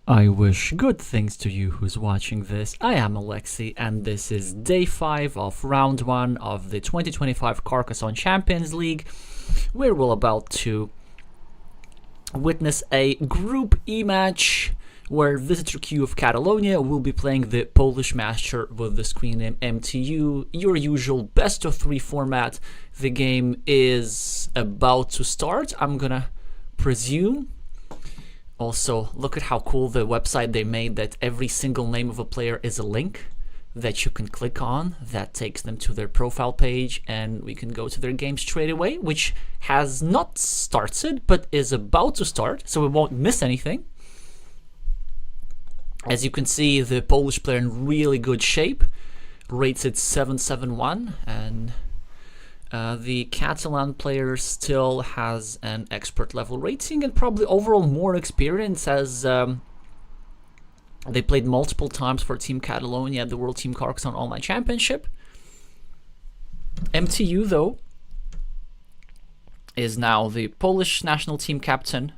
I wish good things to you who's watching this. I am Alexey, and this is day 5 of round 1 of the 2025 Carcassonne Champions League. We're all about to witness a Group E match where VisitorQ of Catalonia will be playing the Polish master with the screen name mtuu, your usual best of 3 format. The game is about to start, I'm gonna presume. Also, look at how cool the website they made, that every single name of a player is a link that you can click on that takes them to their profile page, and we can go to their game straight away, which has not started but is about to start, so we won't miss anything. As you can see, the Polish player in really good shape, rates it 771, and the Catalan player still has an expert level rating and probably overall more experience, as they played multiple times for Team Catalonia at the World Team Carcassonne Online Championship. mtuu, though, is now the Polish national team captain.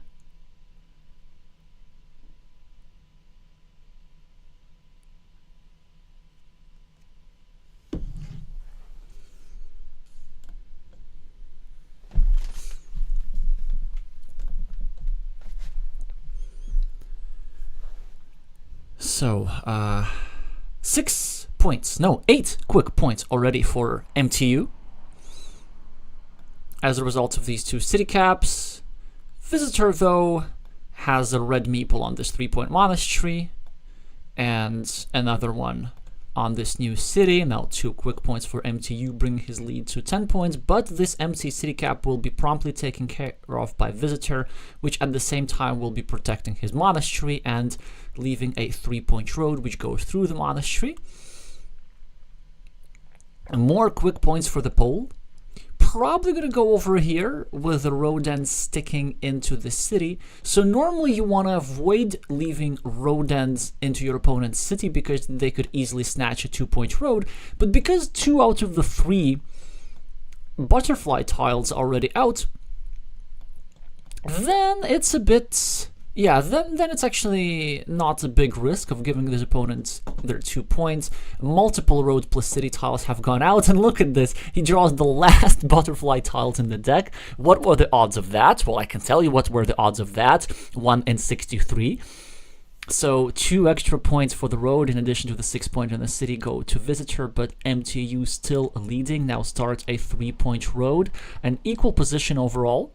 So, 6 points, no, 8 quick points already for mtuu. As a result of these 2 city caps, Visitor, though, has a red meeple on this 3-point monastery, and another one on this new city. Now 2 quick points for mtuu, bringing his lead to 10 points, but this empty city cap will be promptly taken care of by Visitor, which at the same time will be protecting his monastery and leaving a 3-point road which goes through the monastery. And more quick points for the Pole. Probably gonna go over here with the road ends sticking into the city. So normally you want to avoid leaving road ends into your opponent's city because they could easily snatch a 2-point road. But because 2 out of the 3 butterfly tiles are already out, then it's a bit... yeah, then it's actually not a big risk of giving this opponent their 2 points. Multiple road plus city tiles have gone out, and look at this. He draws the last butterfly tiles in the deck. What were the odds of that? Well, I can tell you what were the odds of that. 1 in 63. So 2 extra points for the road in addition to the 6 point in the city go to Visitor, but mtuu still leading. Now starts a 3-point road. An equal position overall.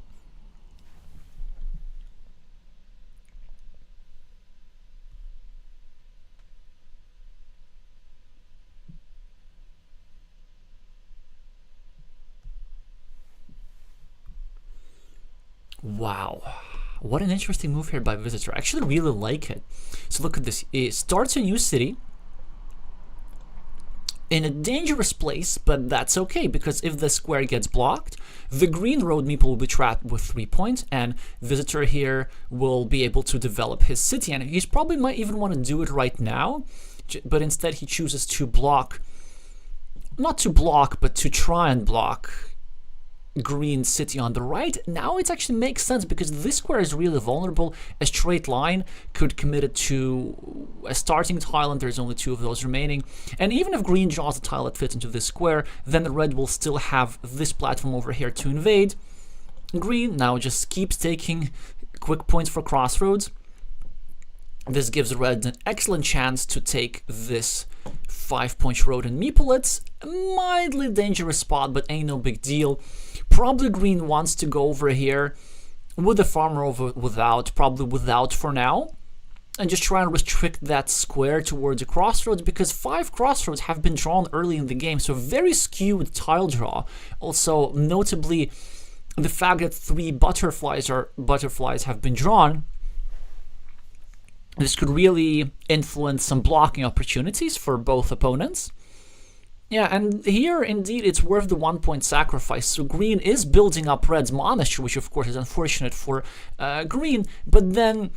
Wow, what an interesting move here by Visitor. I actually really like it. So look at this. It starts a new city in a dangerous place, but that's okay, because if the square gets blocked, the green road meeple will be trapped with 3 points, and Visitor here will be able to develop his city. And he's probably might even want to do it right now, but instead he chooses to block, not to block, but to try and block green city on the right. Now it actually makes sense because this square is really vulnerable. A straight line could commit it to a starting tile, and there's only 2 of those remaining. And even if green draws a tile that fits into this square, then the red will still have this platform over here to invade. Green now just keeps taking quick points for crossroads. This gives red an excellent chance to take this 5-point road and meeple. It's a mildly dangerous spot, but ain't no big deal. Probably green wants to go over here with the farmer over without, probably without for now, and just try and restrict that square towards the crossroads, because 5 crossroads have been drawn early in the game, so very skewed tile draw. Also, notably, the fact that 3 butterflies have been drawn. This could really influence some blocking opportunities for both opponents. Yeah, and here, indeed, it's worth the 1-point sacrifice. So green is building up red's monastery, which of course is unfortunate for green, but then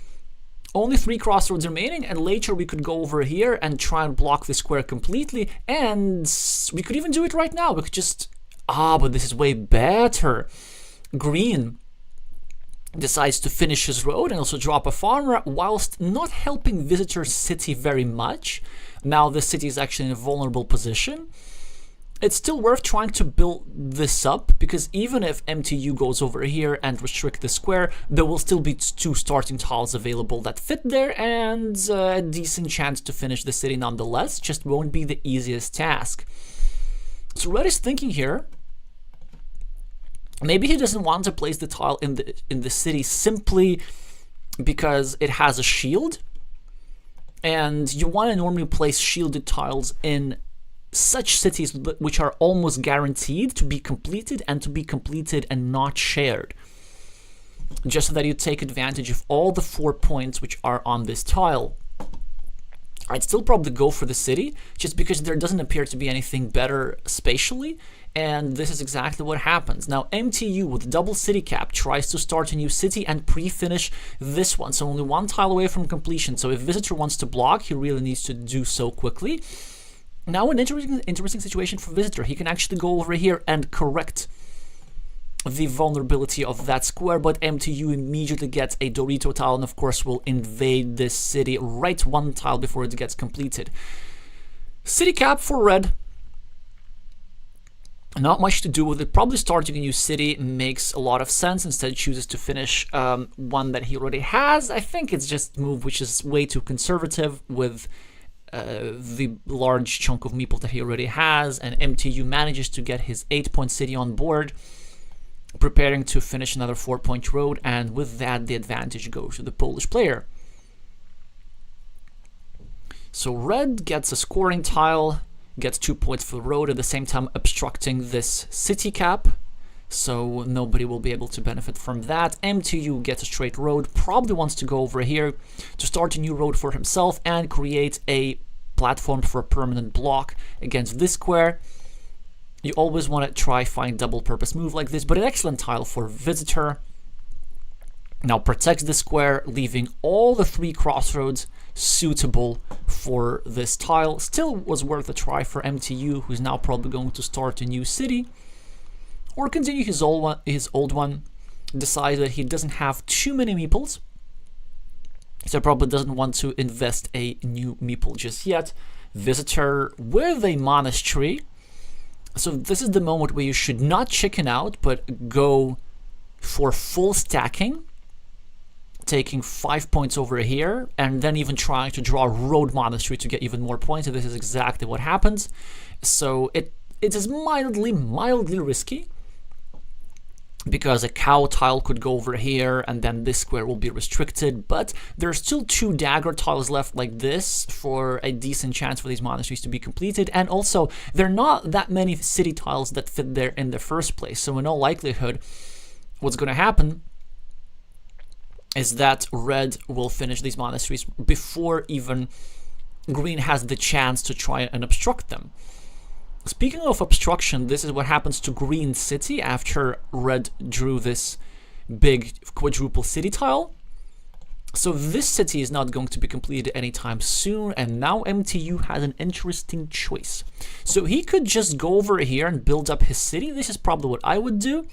only 3 crossroads remaining, and later we could go over here and try and block the square completely, and we could even do it right now. We could just... but this is way better. Green decides to finish his road and also drop a farmer, whilst not helping visitor's city very much. Now the city is actually in a vulnerable position. It's still worth trying to build this up, because even if mtu goes over here and restrict the square, there will still be 2 starting tiles available that fit there, and a decent chance to finish the city nonetheless. Just won't be the easiest task. So Red is thinking here, maybe he doesn't want to place the tile in the city simply because it has a shield, and you want to normally place shielded tiles in such cities which are almost guaranteed to be completed and not shared, just so that you take advantage of all the 4 points which are on this tile. I'd still probably go for the city, just because there doesn't appear to be anything better spatially, and this is exactly what happens. Now mtu with double city cap tries to start a new city and pre-finish this one, so only 1 tile away from completion. So if visitor wants to block, he really needs to do so quickly. Now an interesting situation for visitor. He can actually go over here and correct the vulnerability of that square, but mtu immediately gets a Dorito tile and of course will invade this city right 1 tile before it gets completed. City cap for red. Not much to do with it. Probably starting a new city makes a lot of sense. Instead chooses to finish one that he already has. I think it's just a move which is way too conservative with the large chunk of meeple that he already has, and mtu manages to get his 8-point city on board, preparing to finish another 4-point road, and with that the advantage goes to the Polish player. So red gets a scoring tile, gets 2 points for the road, at the same time obstructing this city cap, so nobody will be able to benefit from that. mtu gets a straight road, probably wants to go over here to start a new road for himself and create a platform for a permanent block against this square. You always want to try find double purpose move like this, but an excellent tile for visitor. Now protects the square, leaving all the 3 crossroads suitable for this tile. Still was worth a try for mtu, who's now probably going to start a new city or continue his old one. Decide that he doesn't have too many meeples, so probably doesn't want to invest a new meeple just yet. Visitor with a monastery. So this is the moment where you should not chicken out, but go for full stacking, taking 5 points over here, and then even trying to draw a road monastery to get even more points. And this is exactly what happens. So it is mildly risky, because a cow tile could go over here and then this square will be restricted, but there's still 2 dagger tiles left like this for a decent chance for these monasteries to be completed, and also there are not that many city tiles that fit there in the first place, so in all likelihood what's going to happen is that red will finish these monasteries before even green has the chance to try and obstruct them. Speaking of obstruction, this is what happens to green city after red drew this big quadruple city tile. So this city is not going to be completed anytime soon, and now mtu has an interesting choice. So he could just go over here and build up his city. This is probably what I would do.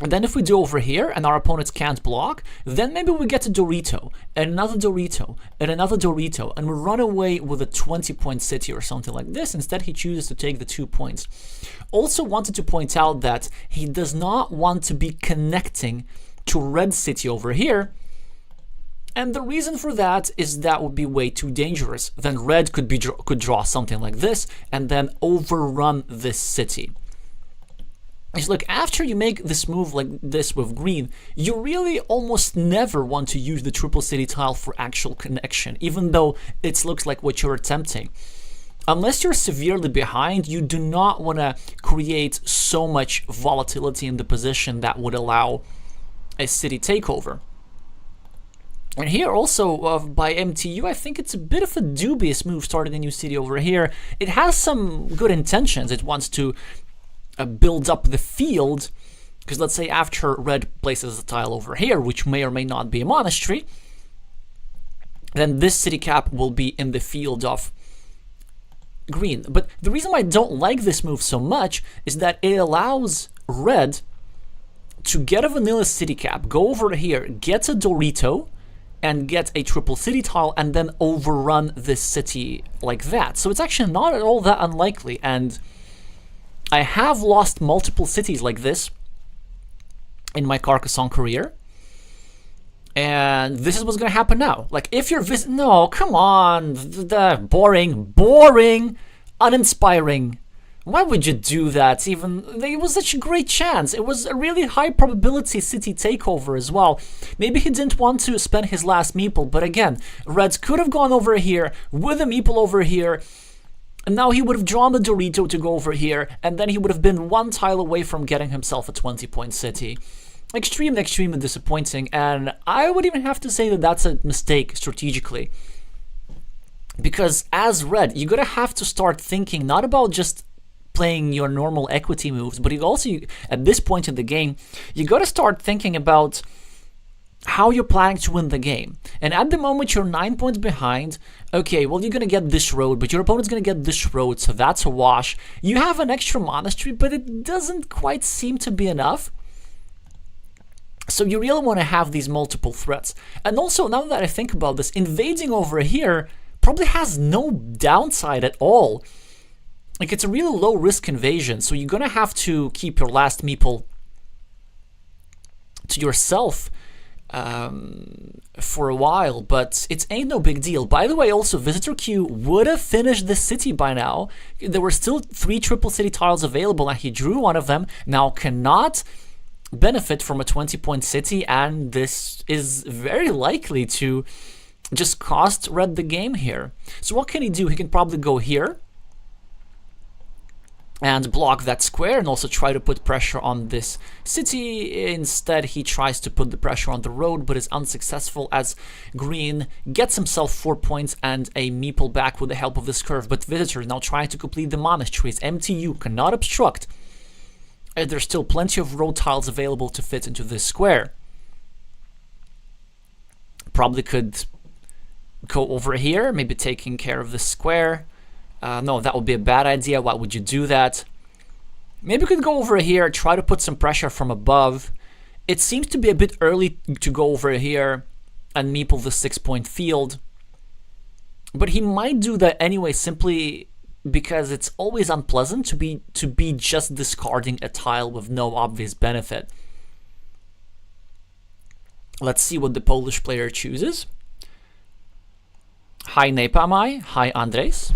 And then if we do over here and our opponents can't block, then maybe we get a Dorito, and another Dorito, and another Dorito, and we run away with a 20-point city or something like this. Instead, he chooses to take the 2 points. Also wanted to point out that he does not want to be connecting to red city over here. And the reason for that is that would be way too dangerous. Then red could draw something like this and then overrun this city. Is look, after you make this move like this with green, you really almost never want to use the triple city tile for actual connection, even though it looks like what you're attempting. Unless you're severely behind, you do not want to create so much volatility in the position that would allow a city takeover. And here also by mtu, I think it's a bit of a dubious move starting a new city over here. It has some good intentions. It wants to build up the field, because let's say after red places a tile over here, which may or may not be a monastery, then this city cap will be in the field of green. But the reason why I don't like this move so much is that it allows red to get a vanilla city cap, go over here, get a Dorito, and get a triple city tile, and then overrun this city like that. So it's actually not at all that unlikely, and I have lost multiple cities like this in my Carcassonne career. And this is what's gonna happen now. Like, if you're no, come on, boring, uninspiring. Why would you do that? Even it was such a great chance. It was a really high probability city takeover as well. Maybe he didn't want to spend his last meeple, but again, Reds could have gone over here with a meeple over here, and now he would have drawn the Dorito to go over here, and then he would have been one tile away from getting himself a 20-point city. Extremely disappointing, and I would even have to say that that's a mistake strategically. Because as Red, you're gonna have to start thinking not about just playing your normal equity moves, but you also, at this point in the game, you gotta start thinking about how you're planning to win the game. And at the moment, you're 9 points behind. Okay, well, you're gonna get this road, but your opponent's gonna get this road, so that's a wash. You have an extra monastery, but it doesn't quite seem to be enough. So you really want to have these multiple threats. And also, now that I think about this, invading over here probably has no downside at all. Like, it's a really low-risk invasion, so you're going to have to keep your last meeple to yourself for a while, but it ain't no big deal. By the way, also, VisitorQ would have finished the city by now. There were still 3 triple city tiles available, and he drew one of them. Now cannot benefit from a 20-point city, and this is very likely to just cost Red the game here. So what can he do? He can probably go here and block that square and also try to put pressure on this city. Instead, he tries to put the pressure on the road, but is unsuccessful as Green gets himself 4 points and a meeple back with the help of this curve. But Visitor is now trying to complete the monasteries. MTU cannot obstruct. And there's still plenty of road tiles available to fit into this square. Probably could go over here, maybe taking care of this square. No, that would be a bad idea. Why would you do that? Maybe we could go over here, try to put some pressure from above. It seems to be a bit early to go over here and meeple the 6-point field. But he might do that anyway, simply because it's always unpleasant to be just discarding a tile with no obvious benefit. Let's see what the Polish player chooses. Hi Nepamai, hi Andres.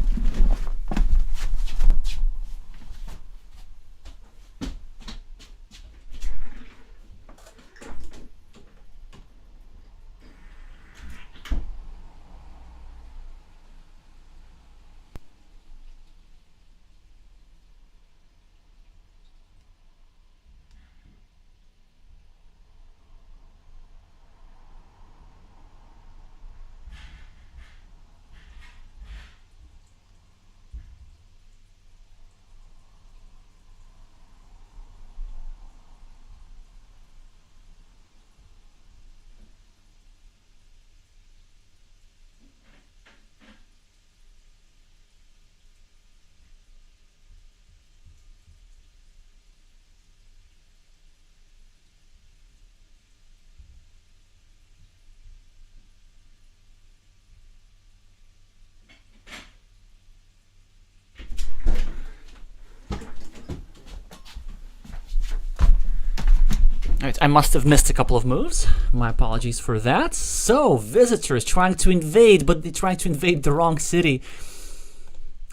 Alright, I must have missed a couple of moves. My apologies for that. So, Visitor is trying to invade, but they're trying to invade the wrong city.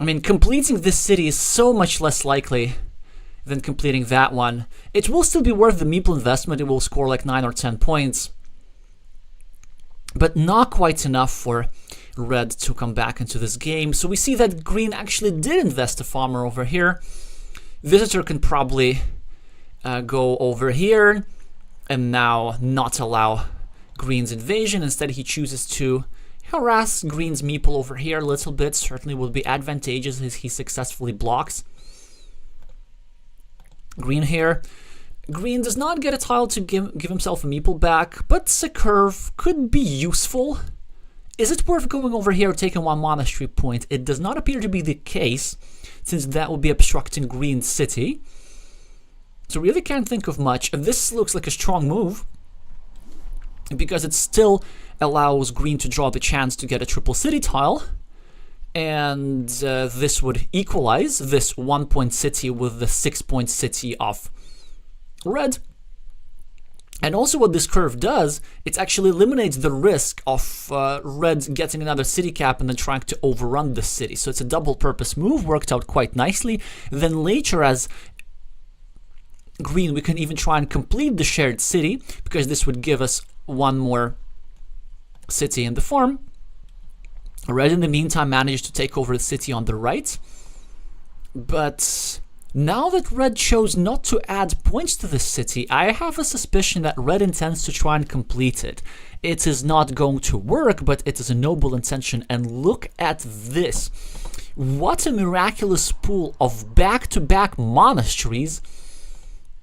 I mean, completing this city is so much less likely than completing that one. It will still be worth the meeple investment. It will score like 9 or 10 points. But not quite enough for Red to come back into this game. So we see that Green actually did invest a farmer over here. Visitor can probably go over here and now not allow Green's invasion. Instead, he chooses to harass Green's meeple over here a little bit. Certainly would be advantageous as he successfully blocks Green here. Green does not get a tile to give himself a meeple back, but a curve could be useful. Is it worth going over here taking 1 monastery point? It does not appear to be the case, since that would be obstructing Green's city. So really can't think of much. This looks like a strong move because it still allows green to draw the chance to get a triple city tile. And this would equalize this 1-point city with the 6-point city of red. And also what this curve does, it actually eliminates the risk of red getting another city cap and then trying to overrun the city. So it's a double purpose move, worked out quite nicely. Then later as green, we can even try and complete the shared city, because this would give us one more city in the farm. Red in the meantime managed to take over the city on the right. But now that red chose not to add points to this city, I have a suspicion that red intends to try and complete it. It is not going to work, but it is a noble intention. And look at this. What a miraculous pool of back-to-back monasteries,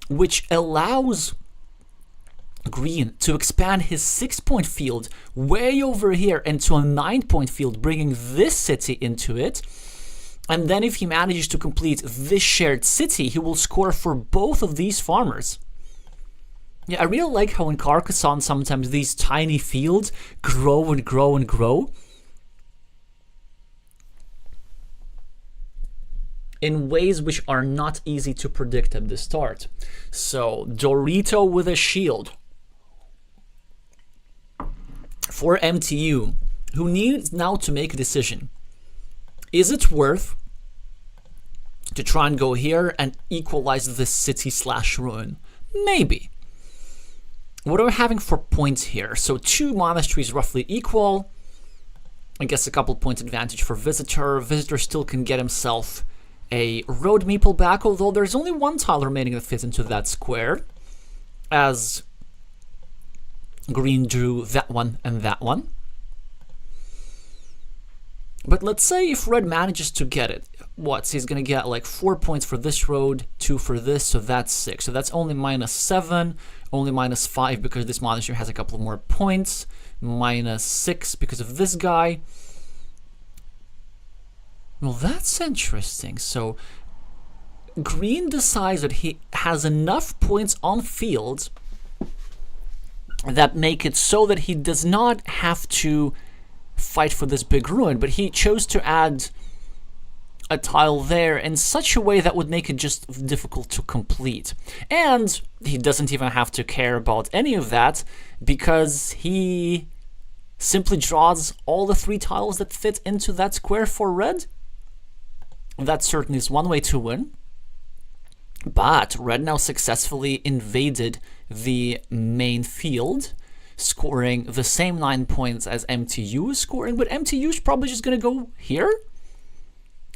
which allows green to expand his 6-point field way over here into a 9-point field, bringing this city into it. And then if he manages to complete this shared city, he will score for both of these farmers. Yeah, I really like how in Carcassonne sometimes these tiny fields grow and grow and grow in ways which are not easy to predict at the start. So, Dorito with a shield for MTU, who needs now to make a decision. Is it worth to try and go here and equalize this city/ruin? Maybe. What are we having for points here? So 2 monasteries roughly equal. I guess a couple points advantage for Visitor. Visitor still can get himself a road meeple back, although there's only 1 tile remaining that fits into that square, as green drew that one and that one. But let's say if red manages to get it, what? So he's going to get like 4 points for this road, 2 for this, so that's 6. So that's only -7, only -5 because this monastery has a couple more points, -6 because of this guy. Well, that's interesting. So green decides that he has enough points on field that make it so that he does not have to fight for this big ruin, but he chose to add a tile there in such a way that would make it just difficult to complete. And he doesn't even have to care about any of that because he simply draws all the 3 tiles that fit into that square for red. That certainly is one way to win. But red now successfully invaded the main field, scoring the same 9 points as MTU is scoring, but MTU is probably just going to go here,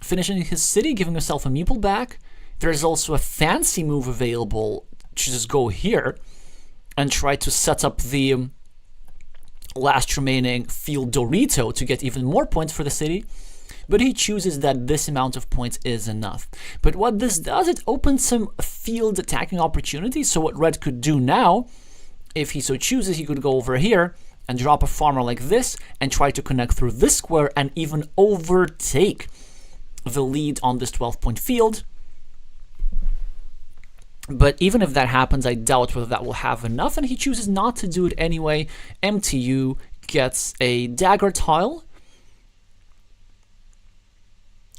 finishing his city, giving himself a meeple back. There's also a fancy move available to just go here and try to set up the last remaining field Dorito to get even more points for the city. But he chooses that this amount of points is enough. But what this does, it opens some field attacking opportunities. So what red could do now, if he so chooses, he could go over here and drop a farmer like this and try to connect through this square and even overtake the lead on this 12-point field. But even if that happens, I doubt whether that will have enough, and he chooses not to do it anyway. MTU gets a dagger tile,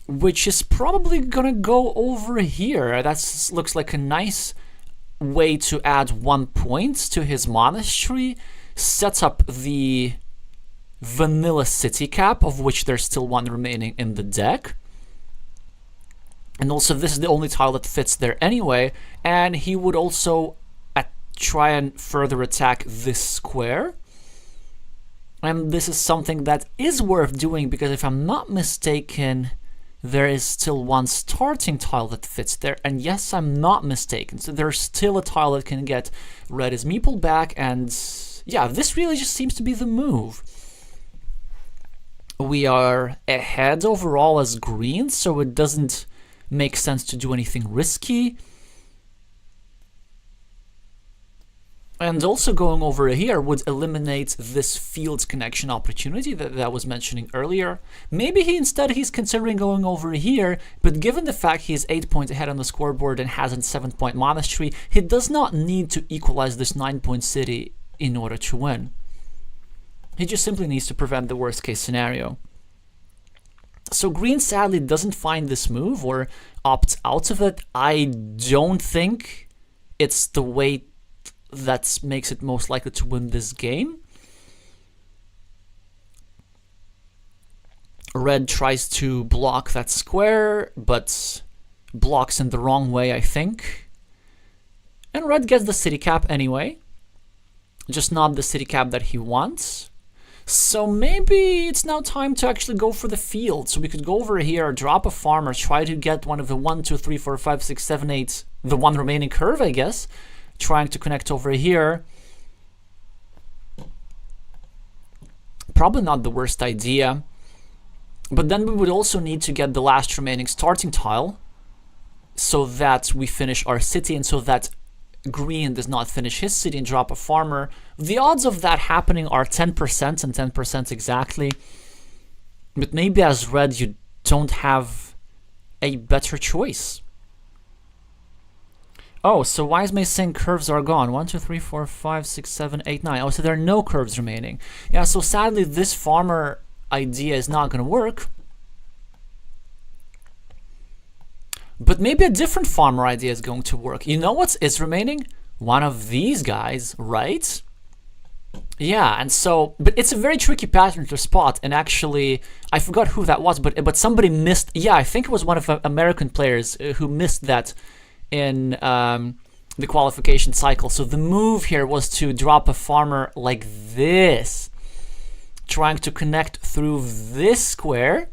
which is probably gonna go over here. That looks like a nice way to add 1 point to his monastery, sets up the vanilla city cap, of which there's still 1 remaining in the deck. And also this is the only tile that fits there anyway, and he would also try and further attack this square. And this is something that is worth doing because if I'm not mistaken, there is still 1 starting tile that fits there, and yes, I'm not mistaken. So there's still a tile that can get red his meeple back, and yeah, this really just seems to be the move. We are ahead overall as green, so it doesn't make sense to do anything risky. And also going over here would eliminate this fields connection opportunity that I was mentioning earlier. Maybe he's considering going over here, but given the fact he is 8 points ahead on the scoreboard and has a 7-point monastery, he does not need to equalize this 9-point city in order to win. He just simply needs to prevent the worst case scenario. So green sadly doesn't find this move or opts out of it. I don't think it's the way that makes it most likely to win this game. Red tries to block that square, but blocks in the wrong way, I think. And red gets the city cap anyway, just not the city cap that he wants. So maybe it's now time to actually go for the field. So we could go over here, drop a farmer, try to get one of the 1, 2, 3, 4, 5, 6, 7, 8, the one remaining curve, I guess. Trying to connect over here. Probably not the worst idea. But then we would also need to get the last remaining starting tile so that we finish our city and so that green does not finish his city and drop a farmer. The odds of that happening are 10% and 10% exactly. But maybe as red you don't have a better choice. Oh, so Wise May saying curves are gone. 1, 2, 3, 4, 5, 6, 7, 8, 9. Oh, so there are no curves remaining. Yeah, so sadly this farmer idea is not going to work. But maybe a different farmer idea is going to work. You know what is remaining? One of these guys, right? Yeah, and so, but it's a very tricky pattern to spot, and actually, I forgot who that was, but somebody missed, yeah, I think it was one of the American players who missed that in the qualification cycle. So the move here was to drop a farmer like this, trying to connect through this square,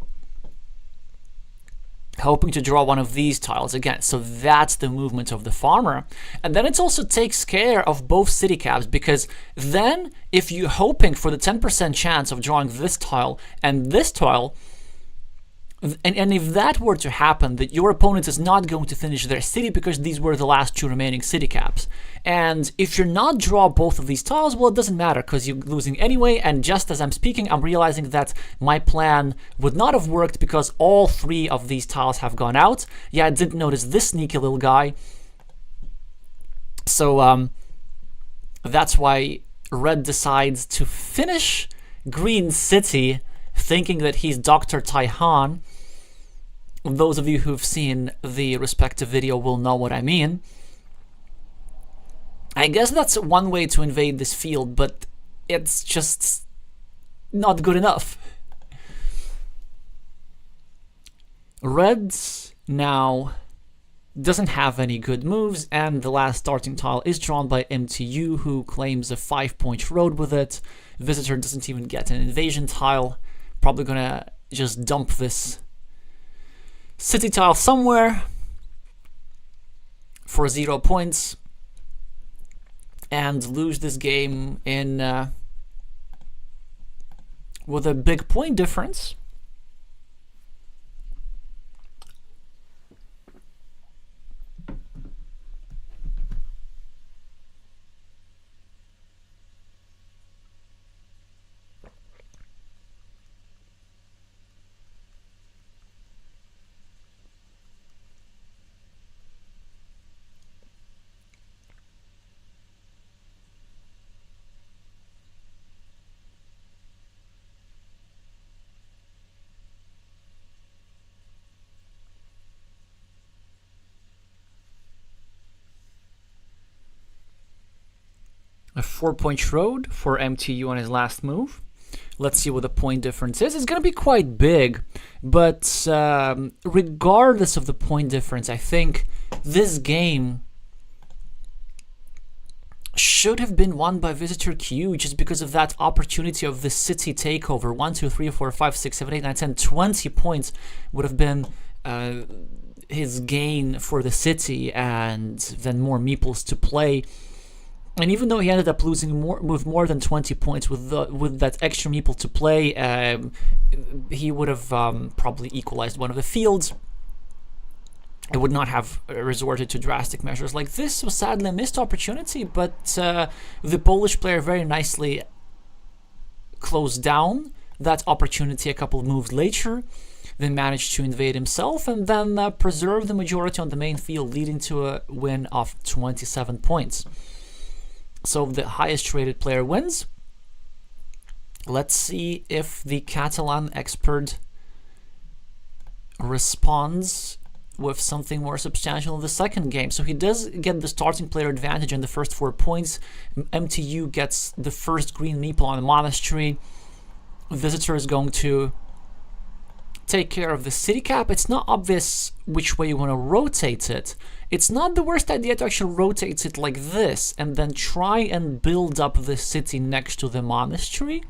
hoping to draw one of these tiles again. So that's the movement of the farmer. And then it also takes care of both city caps, because then if you're hoping for the 10% chance of drawing this tile and this tile, and if that were to happen, that your opponent is not going to finish their city because these were the last 2 remaining city caps. And if you're not draw both of these tiles, well, it doesn't matter because you're losing anyway. And just as I'm speaking, I'm realizing that my plan would not have worked because all 3 of these tiles have gone out. Yeah, I didn't notice this sneaky little guy. So that's why red decides to finish green city, thinking that he's Dr. Taihan. Those of you who've seen the respective video will know what I mean. I guess that's one way to invade this field, but it's just not good enough. Red now doesn't have any good moves, and the last starting tile is drawn by mtuu, who claims a 5-point road with it. Visitor doesn't even get an invasion tile. Probably gonna just dump this city tile somewhere for 0 points and lose this game in with a big point difference. A 4-point road for mtu on his last move. Let's see what the point difference is. It's going to be quite big, but regardless of the point difference, I think this game should have been won by VisitorQ just because of that opportunity of the city takeover. 1, 2, 3, 4, 5, 6, 7, 8, 9, 10, 20 points would have been his gain for the city, and then more meeples to play. And even though he ended up losing with more than 20 points with that extra meeple to play, he would have probably equalized one of the fields. I would not have resorted to drastic measures like this. Was sadly a missed opportunity, but the Polish player very nicely closed down that opportunity a couple of moves later, then managed to invade himself and then preserve the majority on the main field, leading to a win of 27 points. So the highest rated player wins. Let's see if the Catalan expert responds with something more substantial in the second game. So he does get the starting player advantage in the first 4 points. mtuu gets the first green meeple on the monastery. Visitor is going to take care of the city cap. It's not obvious which way you want to rotate it. It's not the worst idea to actually rotate it like this and then try and build up the city next to the monastery.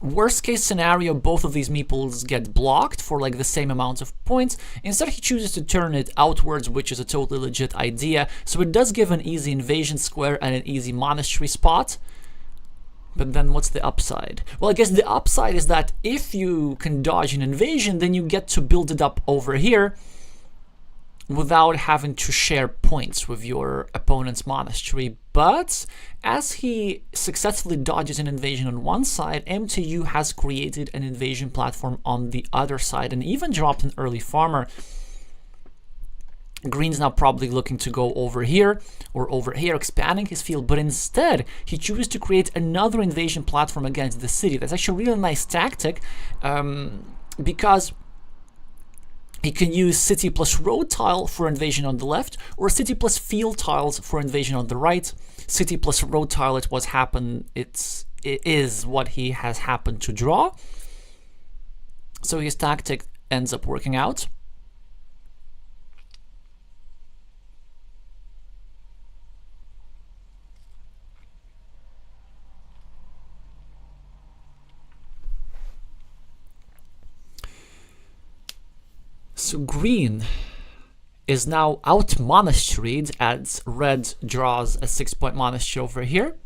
Worst case scenario, both of these meeples get blocked for like the same amount of points. Instead, he chooses to turn it outwards, which is a totally legit idea. So it does give an easy invasion square and an easy monastery spot. But then what's the upside? Well, I guess the upside is that if you can dodge an invasion, then you get to build it up over here without having to share points with your opponent's monastery. But as he successfully dodges an invasion on one side, mtuu has created an invasion platform on the other side and even dropped an early farmer. Green's now probably looking to go over here or over here, expanding his field, but instead he chooses to create another invasion platform against the city. That's actually a really nice tactic because he can use city plus road tile for invasion on the left, or city plus field tiles for invasion on the right. City plus road tile, it is what he has happened to draw. So his tactic ends up working out. So green is now out monasteried as red draws a 6-point monastery over here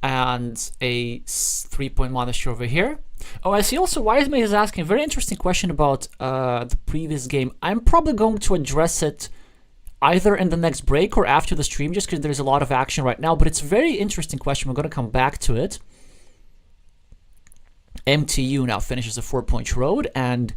and a 3-point monastery over here. Oh, I see also Wiseman is asking a very interesting question about the previous game. I'm probably going to address it either in the next break or after the stream, just because there's a lot of action right now, but it's a very interesting question. We're going to come back to it. mtuu now finishes a 4-point road and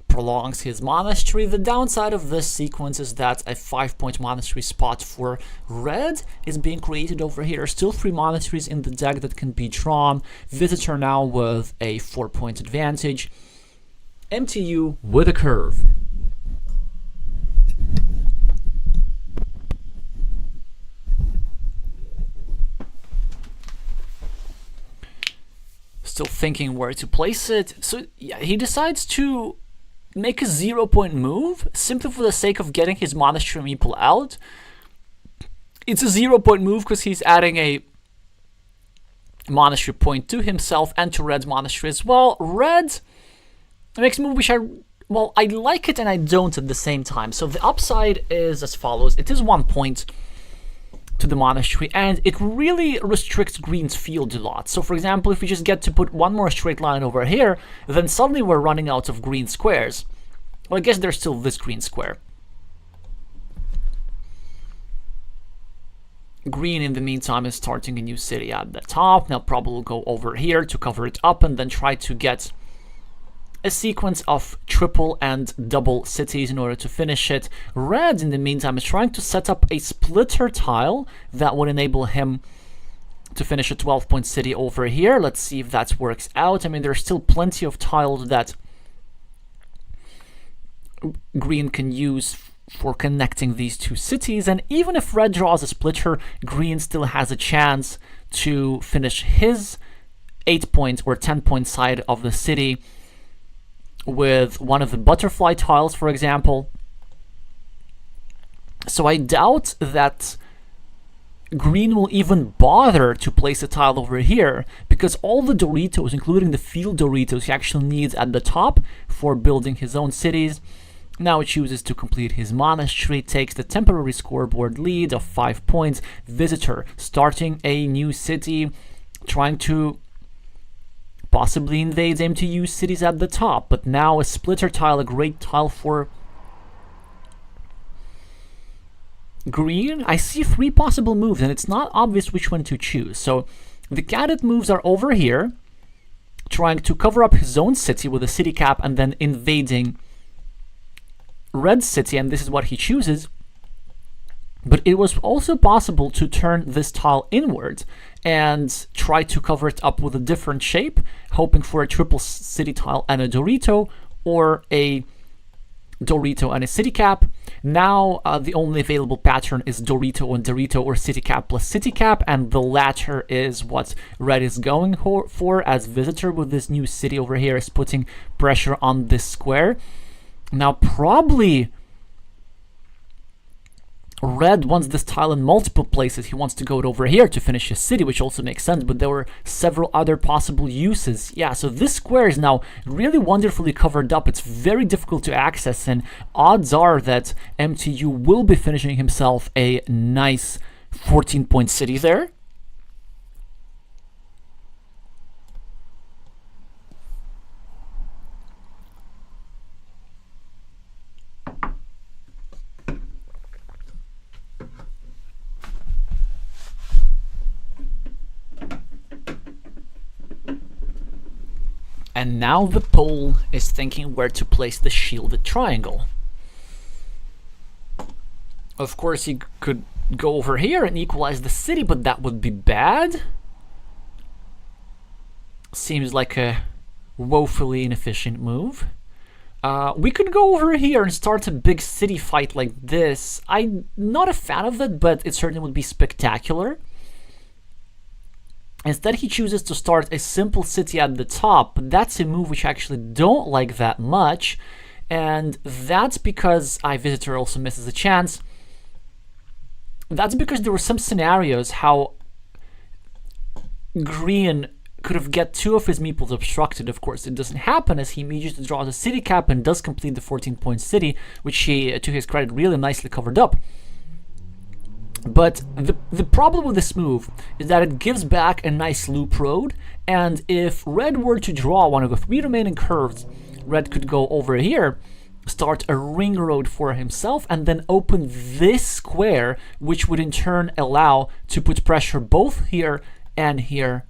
prolongs his monastery. The downside of this sequence is that a 5-point monastery spot for red is being created over here. Still 3 monasteries in the deck that can be drawn. Visitor now with a 4-point advantage. mtuu with a curve. Still thinking where to place it. So yeah, he decides to make a 0-point move simply for the sake of getting his monastery meeple out. It's a 0-point move because he's adding a monastery point to himself and to red's monastery as well. Red makes a move which I like it and I don't at the same time. So the upside is as follows. It is 1 point to the monastery and it really restricts green's field a lot. So for example, if we just get to put one more straight line over here, then suddenly we're running out of green squares. Well, I guess there's still this green square. Green in the meantime is starting a new city at the top. Now probably will go over here to cover it up and then try to get a sequence of triple and double cities in order to finish it. Red, in the meantime, is trying to set up a splitter tile that would enable him to finish a 12-point city over here. Let's see if that works out. I mean, there's still plenty of tiles that green can use for connecting these two cities, and even if red draws a splitter, green still has a chance to finish his 8-point or 10-point side of the city with one of the butterfly tiles, for example. So I doubt that green will even bother to place a tile over here, because all the Doritos, including the field Doritos, he actually needs at the top for building his own cities. Now he chooses to complete his monastery, takes the temporary scoreboard lead of 5 points. Visitor starting a new city, trying to possibly invades MTU cities at the top, but now a splitter tile, a great tile for green. I see 3 possible moves, and it's not obvious which one to choose. So the candidate moves are over here, trying to cover up his own city with a city cap and then invading red city, and this is what he chooses. But it was also possible to turn this tile inward and try to cover it up with a different shape, hoping for a triple city tile and a Dorito, or a Dorito and a city cap. Now the only available pattern is Dorito and Dorito, or city cap plus city cap, and the latter is what red is going for, as Visitor with this new city over here is putting pressure on this square. Now probably red wants this tile in multiple places. He wants to go over here to finish his city, which also makes sense, but there were several other possible uses. Yeah, so this square is now really wonderfully covered up. It's very difficult to access, and odds are that MTU will be finishing himself a nice 14-point city there. And now the Pole is thinking where to place the shielded triangle. Of course, he could go over here and equalize the city, but that would be bad. Seems like a woefully inefficient move. We could go over here and start a big city fight like this. I'm not a fan of it, but it certainly would be spectacular. Instead, he chooses to start a simple city at the top, but that's a move which I actually don't like that much, and that's because Visitor also misses a chance. That's because there were some scenarios how green could have get 2 of his meeples obstructed. Of course, it doesn't happen, as he immediately draws a city cap and does complete the 14-point city, which he, to his credit, really nicely covered up. But the problem with this move is that it gives back a nice loop road, and if red were to draw one of the 3 remaining curves, red could go over here, start a ring road for himself, and then open this square, which would in turn allow to put pressure both here and here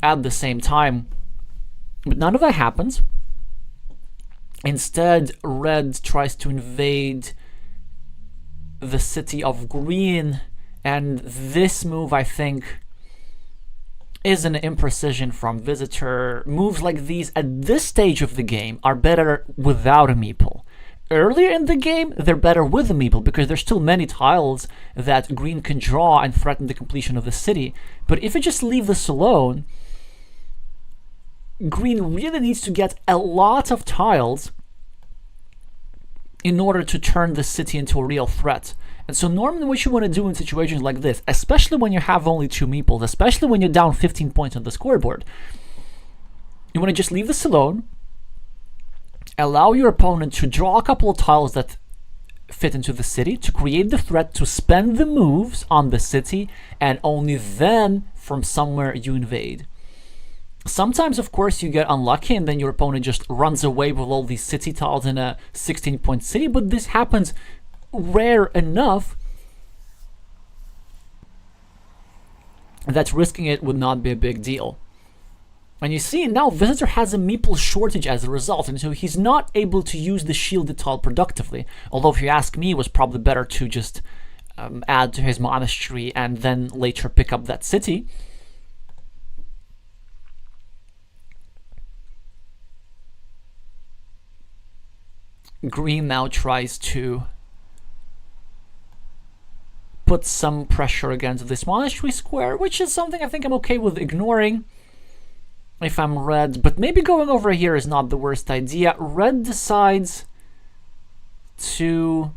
at the same time. But none of that happens. Instead, red tries to invade the city of green, and this move, I think, is an imprecision from Visitor. Moves like these at this stage of the game are better without a meeple. Earlier in the game, they're better with a meeple, because there's still many tiles that green can draw and threaten the completion of the city. But if you just leave this alone, green really needs to get a lot of tiles in order to turn the city into a real threat. And so normally what you want to do in situations like this, especially when you have only 2 meeples, especially when you're down 15 points on the scoreboard, you want to just leave this alone, allow your opponent to draw a couple of tiles that fit into the city, to create the threat, to spend the moves on the city, and only then from somewhere you invade. Sometimes, of course, you get unlucky and then your opponent just runs away with all these city tiles in a 16-point city, but this happens rare enough that risking it would not be a big deal. And you see, now Visitor has a meeple shortage as a result, and so he's not able to use the shielded tile productively. Although, if you ask me, it was probably better to just add to his monastery and then later pick up that city. Green now tries to put some pressure against this monastery square, which is something I think I'm okay with ignoring if I'm red, but maybe going over here is not the worst idea. Red decides to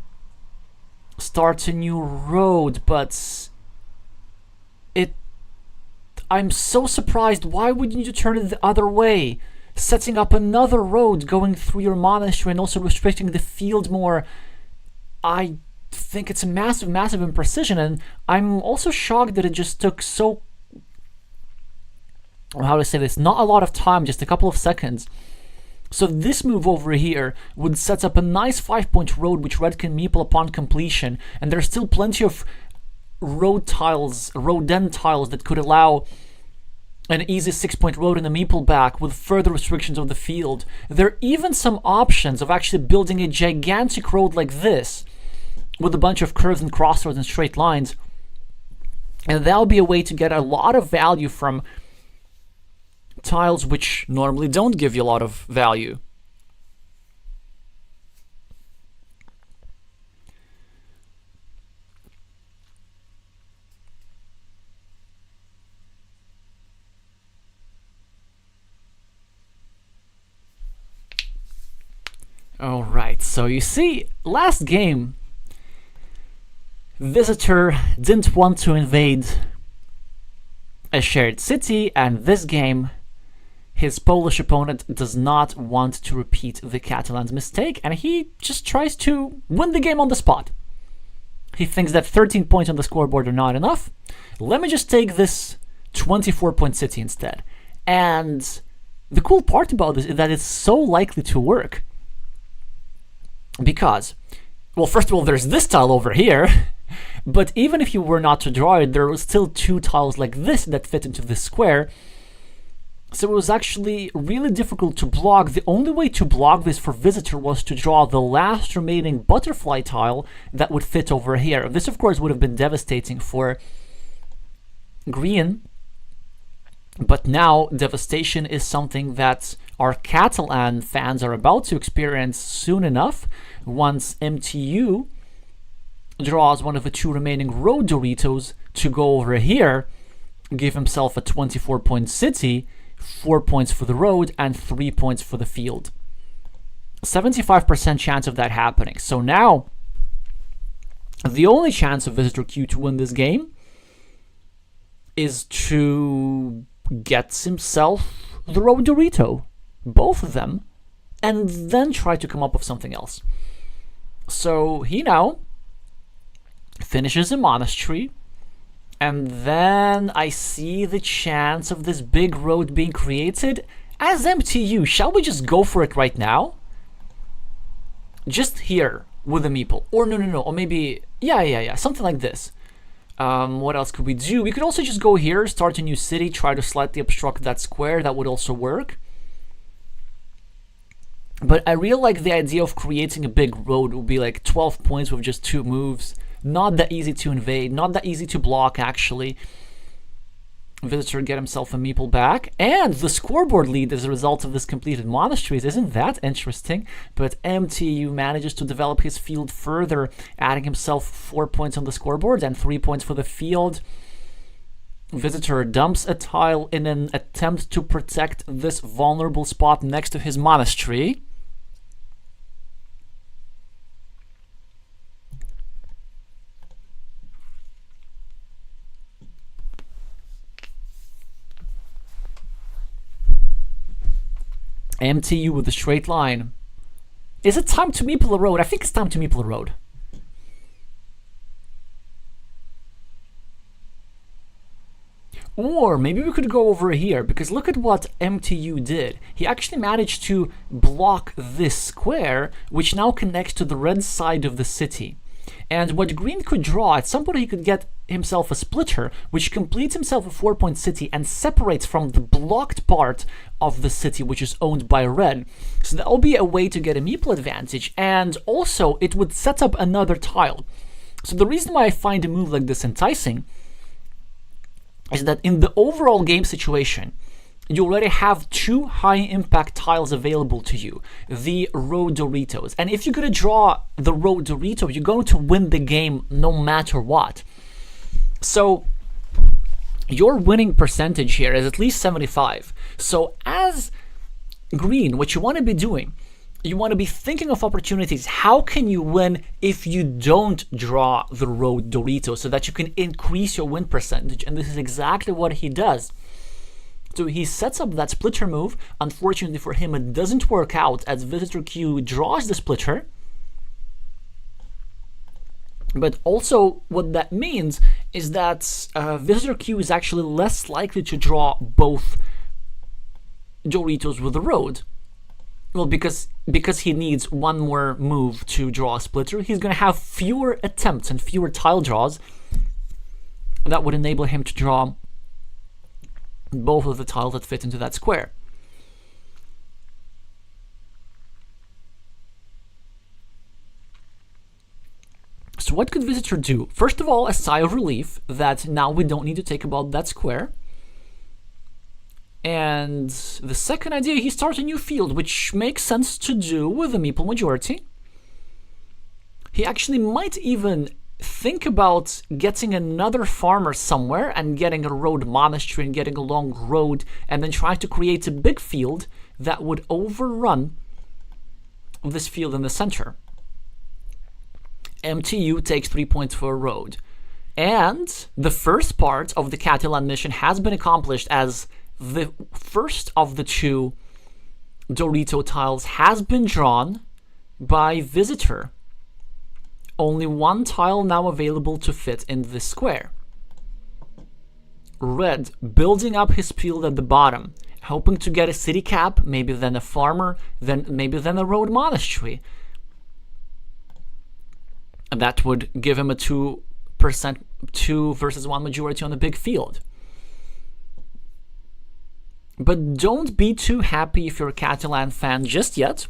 start a new road, but I'm so surprised. Why wouldn't you turn it the other way? Setting up another road going through your monastery and also restricting the field more. I think it's a massive imprecision, and I'm also shocked that it just took so how to say this, not a lot of time, just a couple of seconds. So this move over here would set up a nice 5-point road which red can meeple upon completion, and there's still plenty of road end tiles that could allow an easy 6-point road and a meeple back with further restrictions of the field. There are even some options of actually building a gigantic road like this with a bunch of curves and crossroads and straight lines, and that'll be a way to get a lot of value from tiles which normally don't give you a lot of value. Alright, so you see, last game, Visitor didn't want to invade a shared city, and this game, his Polish opponent does not want to repeat the Catalan's mistake, and he just tries to win the game on the spot. He thinks that 13 points on the scoreboard are not enough. Let me just take this 24-point city instead. And the cool part about this is that it's so likely to work. Because, well, first of all, there's this tile over here, but even if you were not to draw it, there were still 2 tiles like this that fit into this square. So it was actually really difficult to block. The only way to block this for Visitor was to draw the last remaining butterfly tile that would fit over here. This, of course, would have been devastating for Green, but now devastation is something that our Catalan fans are about to experience soon enough once MTU draws one of the 2 remaining road Doritos to go over here, give himself a 24-point city, 4 points for the road, and 3 points for the field. 75% chance of that happening. So now, the only chance of VisitorQ to win this game is to get himself the road Dorito, both of them, and then try to come up with something else. So he now finishes a monastery, and then I see the chance of this big road being created. As MTU, shall we just go for it right now? Just here with a meeple. Or no, or maybe, yeah, something like this. What else could we do? We could also just go here, start a new city, try to slightly obstruct that square. That would also work. But I really like the idea of creating a big road. It would be like 12 points with just 2 moves. Not that easy to invade, not that easy to block, actually. Visitor get himself a meeple back, and the scoreboard lead as a result of this completed monasteries. Isn't that interesting? But MTU manages to develop his field further, adding himself 4 points on the scoreboard and 3 points for the field. Visitor dumps a tile in an attempt to protect this vulnerable spot next to his monastery. MTU with a straight line. Is it time to meeple a road? I think it's time to meeple a road. Or maybe we could go over here, because look at what MTU did. He actually managed to block this square, which now connects to the red side of the city. And what Green could draw, at some point he could get himself a splitter, which completes himself a 4-point city and separates from the blocked part of the city, which is owned by Red. So that will be a way to get a meeple advantage, and also it would set up another tile. So the reason why I find a move like this enticing is that in the overall game situation, you already have 2 high-impact tiles available to you, the road Doritos. And if you're going to draw the road Dorito, you're going to win the game no matter what. So your winning percentage here is at least 75. So as Green, what you want to be doing, you want to be thinking of opportunities. How can you win if you don't draw the road Dorito, so that you can increase your win percentage? And this is exactly what he does. So he sets up that splitter move. Unfortunately for him, it doesn't work out as VisitorQ draws the splitter. But also what that means is that VisitorQ is actually less likely to draw both Doritos with the road. Well, because he needs one more move to draw a splitter, he's going to have fewer attempts and fewer tile draws that would enable him to draw both of the tiles that fit into that square. So what could Visitor do? First of all, a sigh of relief that now we don't need to take about that square. And the second idea, he starts a new field, which makes sense to do with a meeple majority. He actually might even think about getting another farmer somewhere and getting a road monastery and getting a long road and then trying to create a big field that would overrun this field in the center. MTU takes 3 points for a road. And the first part of the Catalan mission has been accomplished, as the first of the two Dorito tiles has been drawn by Visitor. Only one tile now available to fit in this square. Red building up his field at the bottom, hoping to get a city cap, maybe then a farmer, maybe then a road monastery. And that would give him a 2% 2 versus 1 majority on a big field. But don't be too happy if you're a Catalan fan just yet.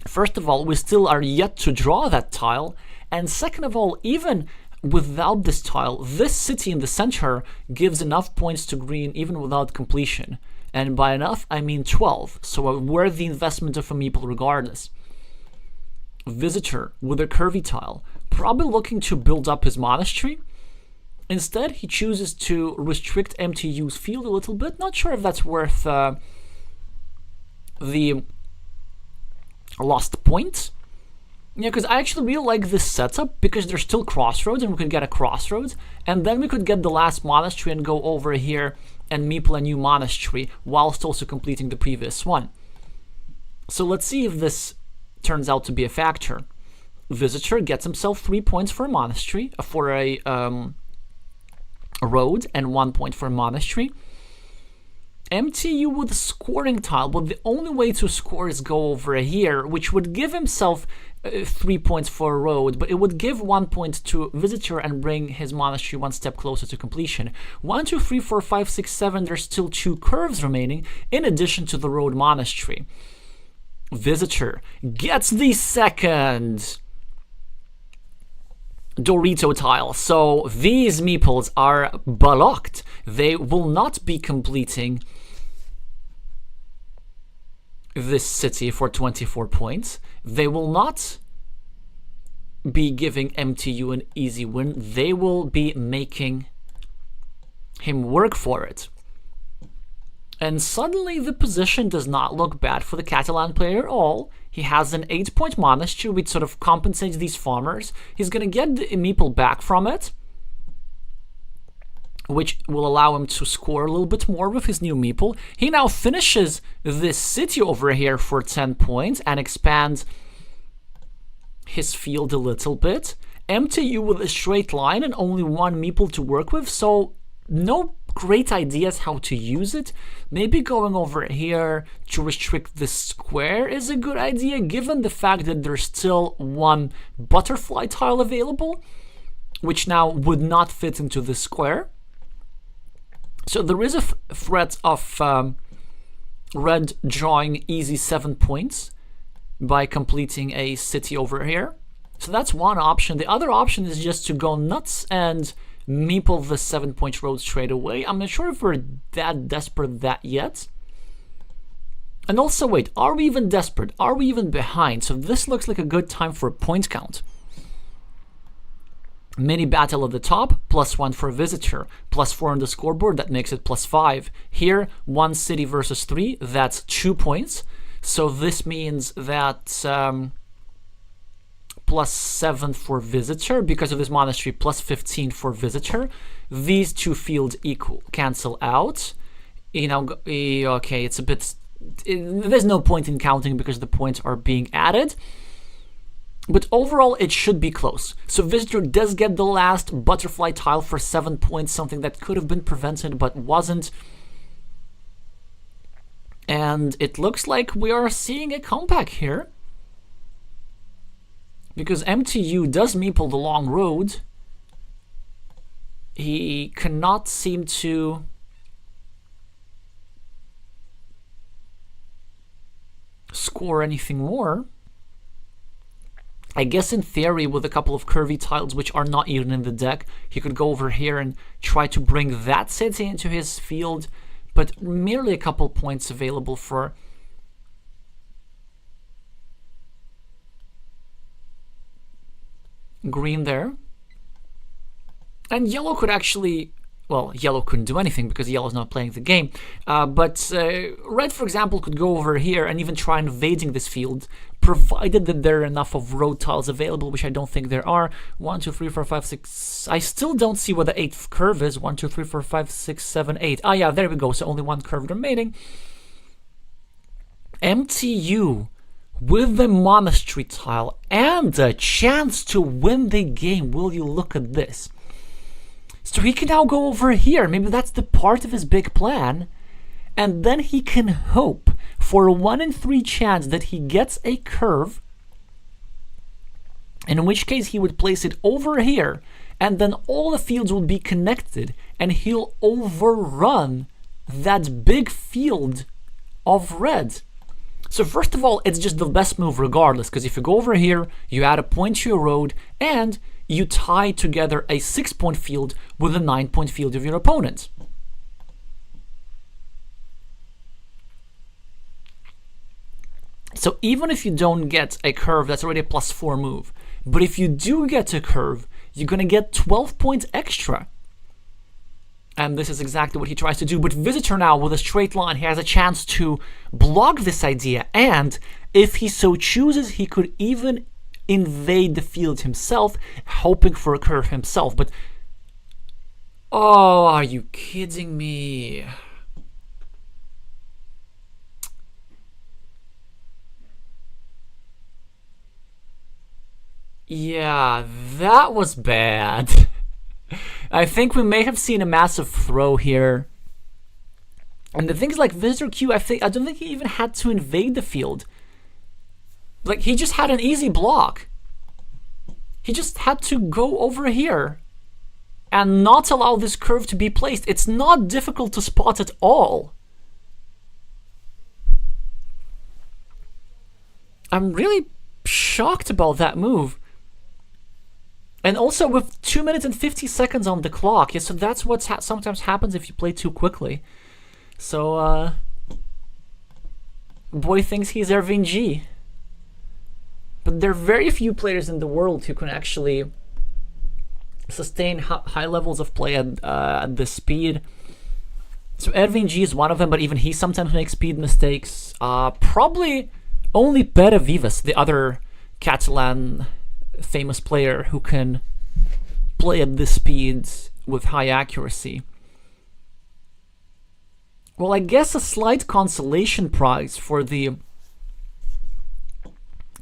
First of all, we still are yet to draw that tile. And second of all, even without this tile, this city in the center gives enough points to green even without completion. And by enough, I mean 12. So a worthy investment of a meeple regardless. Visitor with a curvy tile, probably looking to build up his monastery. Instead, he chooses to restrict MTU's field a little bit. Not sure if that's worth the lost point. Yeah, because I actually really like this setup because there's still crossroads and we could get a crossroads. And then we could get the last monastery and go over here and meeple a new monastery whilst also completing the previous one. So let's see if this turns out to be a factor. Visitor gets himself 3 points for a monastery, for a road, and 1 point for a monastery. MTU with a scoring tile, but the only way to score is go over here, which would give himself 3 points for a road, but it would give 1 point to Visitor and bring his monastery one step closer to completion. 1, 2, 3, 4, 5, 6, 7, there's still 2 curves remaining, in addition to the road monastery. Visitor gets the second Dorito tile. So these meeples are blocked. They will not be completing this city for 24 points. They will not be giving MTU an easy win. They will be making him work for it. And suddenly the position does not look bad for the Catalan player at all. He has an 8-point monastery, which sort of compensates these farmers. He's going to get the meeple back from it, which will allow him to score a little bit more with his new meeple. He now finishes this city over here for 10 points and expands his field a little bit. MTU with a straight line and only 1 meeple to work with, so no great ideas how to use it. Maybe going over here to restrict the square is a good idea, given the fact that there's still 1 butterfly tile available, which now would not fit into the square. So there is a threat of red drawing easy 7 points by completing a city over here. So that's one option. The other option is just to go nuts and meeple the 7-point road straight away. I'm not sure if we're that desperate that yet. And also, wait, are we even desperate? Are we even behind? So this looks like a good time for a point count. Mini battle at the top, +1 for Visitor, +4 on the scoreboard, that makes it +5. Here, 1 city versus 3, that's 2 points. So this means that +7 for Visitor because of this monastery, +15 for Visitor. These 2 fields cancel out. You know, okay, it's a bit. There's no point in counting because the points are being added. But overall, it should be close. So Visitor does get the last butterfly tile for 7 points, something that could have been prevented but wasn't. And it looks like we are seeing a comeback here, because mtu does meeple the long road. He cannot seem to score anything more. I guess in theory, with a couple of curvy tiles which are not even in the deck, he could go over here and try to bring that city into his field, but merely a couple points available for green there. And yellow could actually, well, yellow couldn't do anything because yellow's not playing the game, but red, for example, could go over here and even try invading this field, provided that there are enough of road tiles available, which I don't think there are. 1, 2, 3, 4, 5, 6. I still don't see where the 8th curve is. 1, 2, 3, 4, 5, 6, 7, 8. Ah, yeah, there we go. So only one curve remaining. mtu with the monastery tile and a chance to win the game. Will you look at this? So he can now go over here. Maybe that's the part of his big plan. And then he can hope for a 1 in 3 chance that he gets a curve, in which case he would place it over here, and then all the fields would be connected, and he'll overrun that big field of red. So first of all, it's just the best move regardless, because if you go over here, you add a point to your road, and you tie together a 6-point field with a 9-point field of your opponent. So even if you don't get a curve, that's already a +4 move. But if you do get a curve, you're going to get 12 points extra. And this is exactly what he tries to do. But Visitor now, with a straight line, he has a chance to block this idea. And if he so chooses, he could even invade the field himself, hoping for a curve himself. But, oh, are you kidding me? Yeah, that was bad. I think we may have seen a massive throw here. And the things like VisitorQ, I don't think he even had to invade the field. Like, he just had an easy block. He just had to go over here and not allow this curve to be placed. It's not difficult to spot at all. I'm really shocked about that move. And also with 2 minutes and 50 seconds on the clock. Yeah, so that's what sometimes happens if you play too quickly. So, boy thinks he's RNG. But there are very few players in the world who can actually sustain high levels of play at this speed. So RNG is one of them, but even he sometimes makes speed mistakes. Probably only Pere Vives, the other Catalan famous player who can play at this speed with high accuracy. Well, I guess a slight consolation prize for the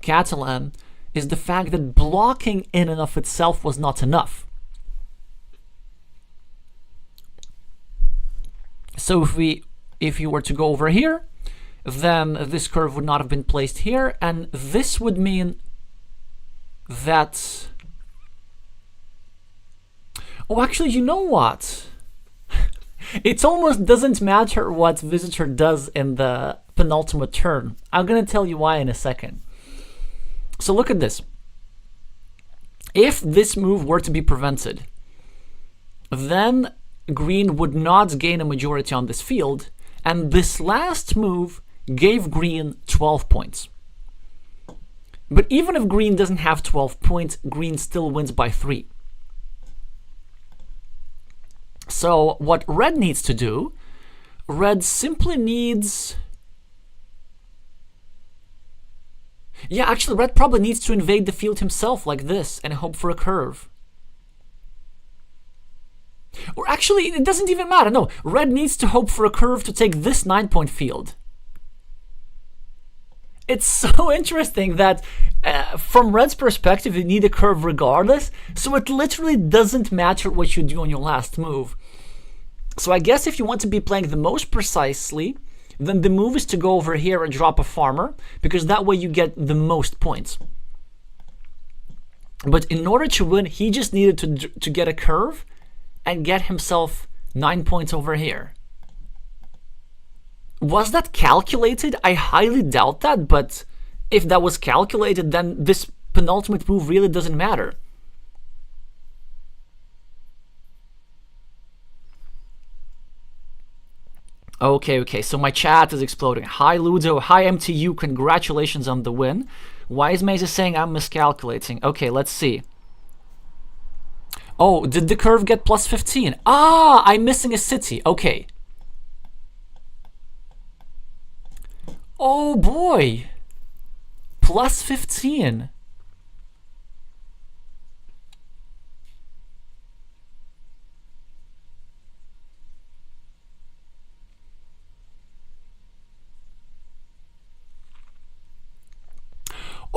Catalan is the fact that blocking in and of itself was not enough. So if you were to go over here, then this curve would not have been placed here, and this would mean that... Oh, actually, you know what? It almost doesn't matter what Visitor does in the penultimate turn. I'm going to tell you why in a second. So look at this. If this move were to be prevented, then green would not gain a majority on this field, and this last move gave green 12 points. But even if green doesn't have 12 points, green still wins by 3. So what red needs to do, red simply needs... Yeah, actually, red probably needs to invade the field himself like this and hope for a curve. Or actually, it doesn't even matter. No, red needs to hope for a curve to take this 9-point field. It's so interesting that from red's perspective, you need a curve regardless. So it literally doesn't matter what you do on your last move. So I guess if you want to be playing the most precisely, then the move is to go over here and drop a farmer, because that way you get the most points. But in order to win, he just needed to get a curve and get himself 9 points over here. Was that calculated? I highly doubt that, but if that was calculated, then this penultimate move really doesn't matter. Okay, so my chat is exploding. Hi Ludo, hi MTU, congratulations on the win. Wise Maze is saying I'm miscalculating. Okay, let's see. Oh, did the curve get plus 15? Ah, I'm missing a city. Okay. Oh boy. Plus 15.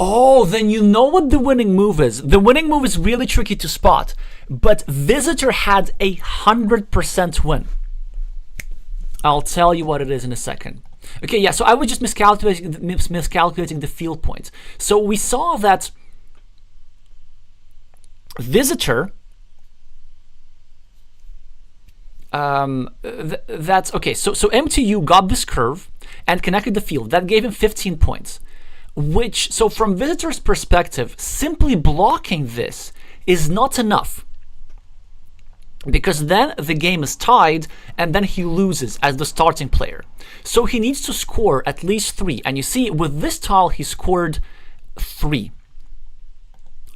Oh, then you know what the winning move is. The winning move is really tricky to spot, but Visitor had 100% win. I'll tell you what it is in a second. Okay, yeah, so I was just miscalculating the field points. So we saw that Visitor, that's okay. So MTU got this curve and connected the field. That gave him 15 points. Which, so from Visitor's perspective, simply blocking this is not enough, because then the game is tied and then he loses as the starting player. So he needs to score at least 3, and you see with this tile he scored 3.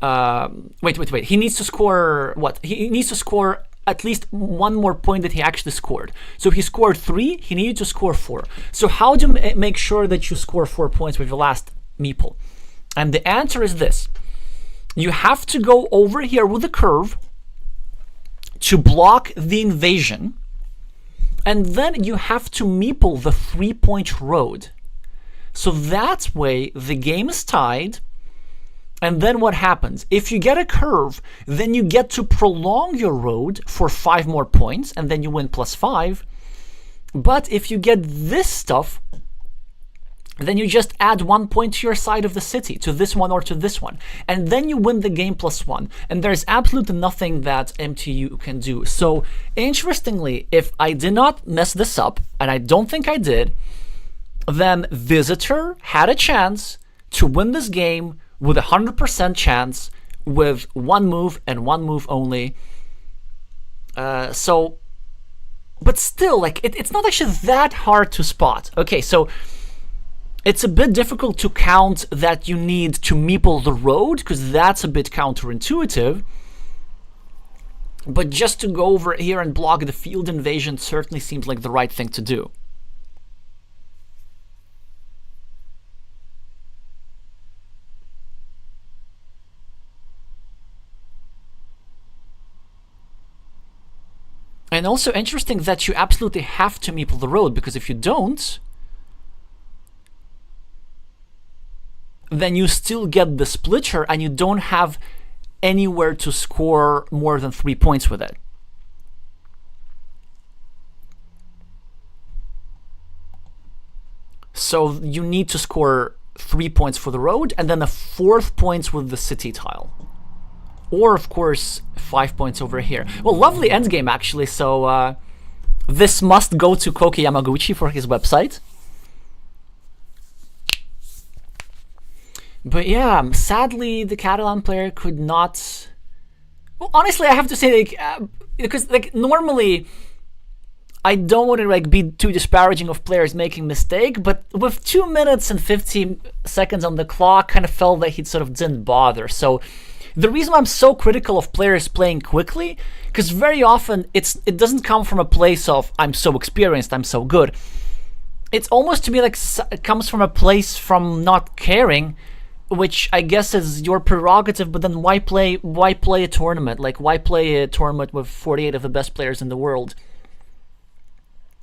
Wait. He needs to score what? He needs to score at least 1 more point that he actually scored. So he scored 3, he needed to score 4. So how do you make sure that you score 4 points with your last meeple? And the answer is this. You have to go over here with the curve to block the invasion, and then you have to meeple the 3-point road. So that way the game is tied, and then what happens? If you get a curve, then you get to prolong your road for 5 more points, and then you win plus 5. But if you get this stuff, then you just add 1 point to your side of the city, to this one or to this one, and then you win the game plus 1, and there's absolutely nothing that MTU can do. So interestingly, if I did not mess this up, and I don't think I did, then Visitor had a chance to win this game with 100% chance with 1 move and 1 move only. But still, like, it's not actually that hard to spot. Okay, so it's a bit difficult to count that you need to meeple the road, because that's a bit counterintuitive. But just to go over here and block the field invasion certainly seems like the right thing to do. And also interesting that you absolutely have to meeple the road, because if you don't, then you still get the splitter and you don't have anywhere to score more than 3 points with it. So you need to score 3 points for the road and then a 4th points with the city tile. Or, of course, 5 points over here. Well, lovely endgame, actually. So this must go to Koki Yamaguchi for his website. But yeah, sadly, the Catalan player could not... Well, honestly, I have to say, like, because like normally, I don't want to like be too disparaging of players making mistake, but with 2 minutes and 15 seconds on the clock, kind of felt that he sort of didn't bother. So the reason I'm so critical of players playing quickly, because very often it doesn't come from a place of I'm so experienced, I'm so good. It's almost to me like it comes from a place from not caring, which I guess is your prerogative, but then why play a tournament? Like, why play a tournament with 48 of the best players in the world?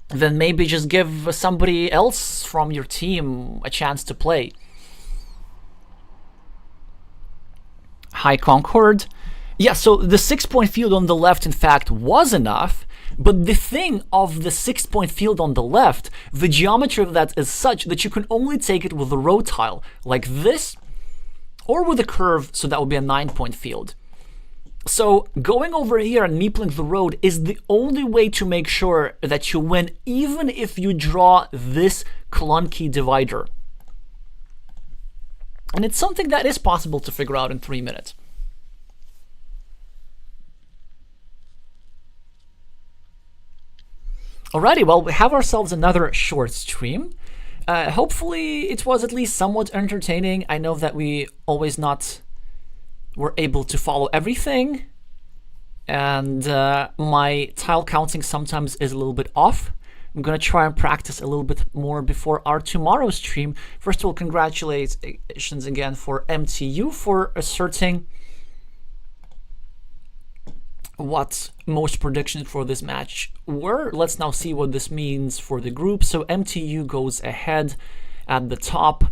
Then maybe just give somebody else from your team a chance to play. Hi, Concord. Yeah, so the 6-point field on the left, in fact, was enough, But the thing of the 6-point field on the left, the geometry of that is such that you can only take it with a row tile like this, or with a curve, so that would be a 9-point field. So going over here and meepling the road is the only way to make sure that you win, even if you draw this clunky divider. And it's something that is possible to figure out in 3 minutes. Alrighty, well, we have ourselves another short stream. Hopefully it was at least somewhat entertaining. I know that we always not were able to follow everything, and my tile counting sometimes is a little bit off. I'm gonna try and practice a little bit more before our tomorrow stream. First of all, congratulations again for MTU for asserting what most predictions for this match were. Let's now see what this means for the group. So MTU goes ahead at the top,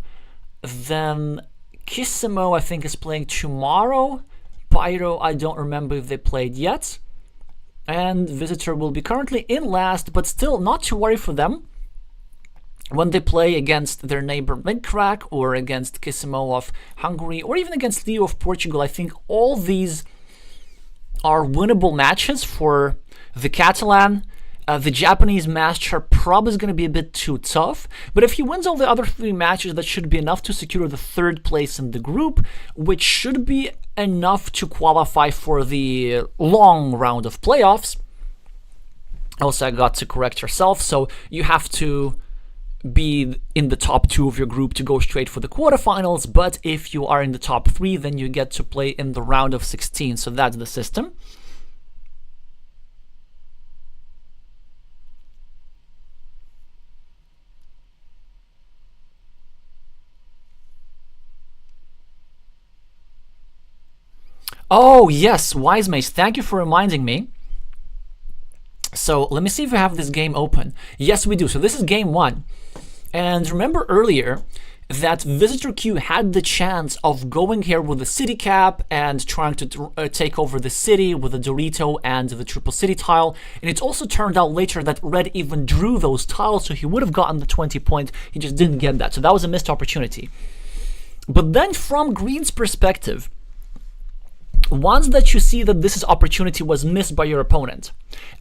then Kissimo, I think, is playing tomorrow. Pyro, I don't remember if they played yet. And Visitor will be currently in last, but still not to worry for them when they play against their neighbor Midcrack, or against Kissimo of Hungary, or even against Leo of Portugal. I think all these are winnable matches for the Catalan. The Japanese match probably is going to be a bit too tough, but if he wins all the other 3 matches, that should be enough to secure the 3rd place in the group, which should be enough to qualify for the long round of playoffs. Also, I got to correct yourself, so you have to be in the top 2 of your group to go straight for the quarterfinals, but if you are in the top 3, then you get to play in the round of 16, so that's the system. Oh, yes, Wise Mace, thank you for reminding me. So let me see if we have this game open. Yes, we do. So this is game 1. And remember earlier that VisitorQ had the chance of going here with the city cap and trying to take over the city with the Dorito and the triple city tile. And it also turned out later that Red even drew those tiles, so he would have gotten the 20 point. He just didn't get that. So that was a missed opportunity. But then from Green's perspective, once that you see that this opportunity was missed by your opponent,